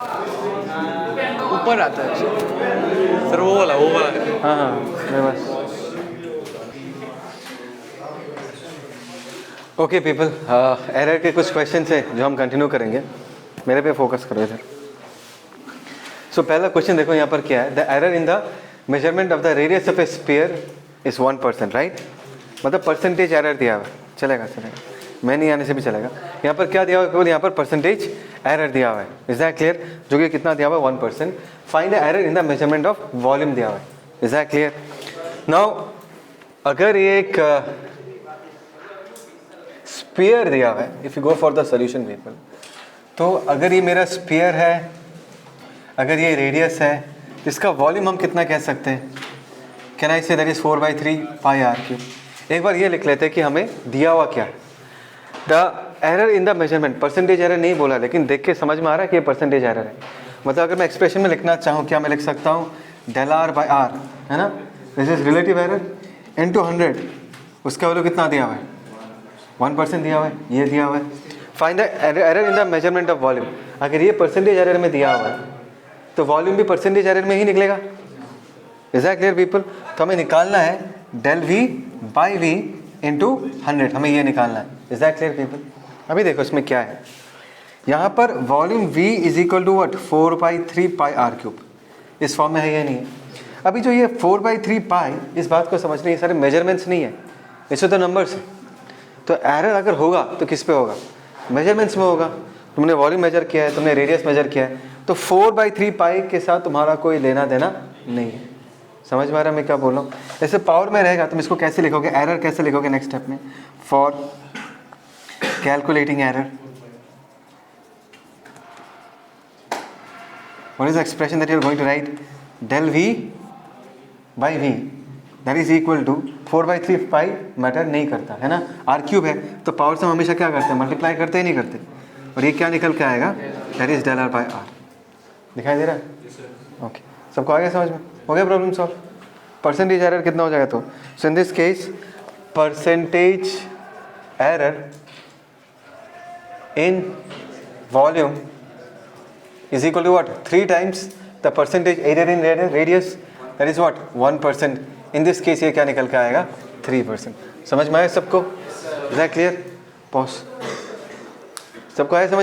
ऊपर आता है सर वो वाला हाँ हाँ मेरे पास। ओके पीपल, एरर के कुछ क्वेश्चन है जो हम कंटिन्यू करेंगे। मेरे पे फोकस करो इधर। सो पहला क्वेश्चन देखो यहाँ पर क्या है। The error in the measurement of the radius of A sphere is 1%, right. मतलब परसेंटेज एरर दिया हुआ है, चलेगा चलेगा, मैं नहीं आने से भी चलेगा। यहाँ पर क्या दिया हुआ है, केवल यहाँ पर परसेंटेज एरर दिया हुआ है। Is that clear? जो कि कितना दिया हुआ है, 1%। Find the error in the measurement of volume दिया हुआ है। Is that clear? नाउ अगर ये एक स्फीयर दिया हुआ है, if you go for the solution people, तो अगर ये मेरा स्फीयर है, अगर ये रेडियस है, इसका वॉल्यूम हम कितना कह सकते हैं? Can I say that is 4/3 pi r cube. एक बार ये लिख लेते हैं कि हमें दिया हुआ क्या है। The error in the measurement, percentage error नहीं बोला, लेकिन देख के समझ में आ रहा है कि ये परसेंटेज एरर है। मतलब अगर मैं एक्सप्रेशन में लिखना चाहूँ, क्या मैं लिख सकता हूँ? डेल आर बाई आर, है ना। This is relative error into 100। उसका वैल्यू कितना दिया हुआ है? 1% दिया हुआ है, ये दिया हुआ है। Find the error in the measurement of volume. अगर ये परसेंटेज एरर में दिया हुआ है तो वॉल्यूम भी परसेंटेज एरर में ही निकलेगा। Is that clear people? तो हमें निकालना है del V by V into 100, हमें ये निकालना है। Is that clear people? अभी देखो इसमें क्या है। यहाँ पर volume v is equal to what, 4/3 pi r cube. इस फॉर्म में है या नहीं है? अभी जो ये 4/3 पाई, इस बात को समझने, ये सारे मेजरमेंट्स नहीं है, इससे तो नंबर्स है। तो एरर अगर होगा तो किस पे होगा? मेजरमेंट्स में होगा। तुमने वॉल्यूम मेजर किया है, तुमने रेडियस मेजर किया है, तो 4/3 पाई के साथ तुम्हारा कोई लेना देना नहीं है। समझ में आ रहा है मैं क्या बोल रहा हूँ? ऐसे पावर में रहेगा, तुम इसको कैसे लिखोगे? एरर कैसे लिखोगे नेक्स्ट स्टेप में? For calculating error, what is the expression that you are going to write? Del V by V that is equal to 4/3 pi matter नहीं करता है ना। आर क्यूब है तो पावर से हम हमेशा क्या करते हैं? मल्टीप्लाई करते ही नहीं करते। और ये क्या निकल के आएगा? That is del R by R. दिखाई दे रहा है? ओके, सबको आ गया समझ में? हो गया प्रॉब्लम सॉल्व? परसेंटेज एरर कितना हो जाएगा? तो so in this case percentage error in volume is equal to what? 3 times the percentage error in radius, that is what? 1%. in this case ये क्या निकल के आएगा? 3%. समझ में आया सबको? Is that clear? Pause. सबको आया समझ में?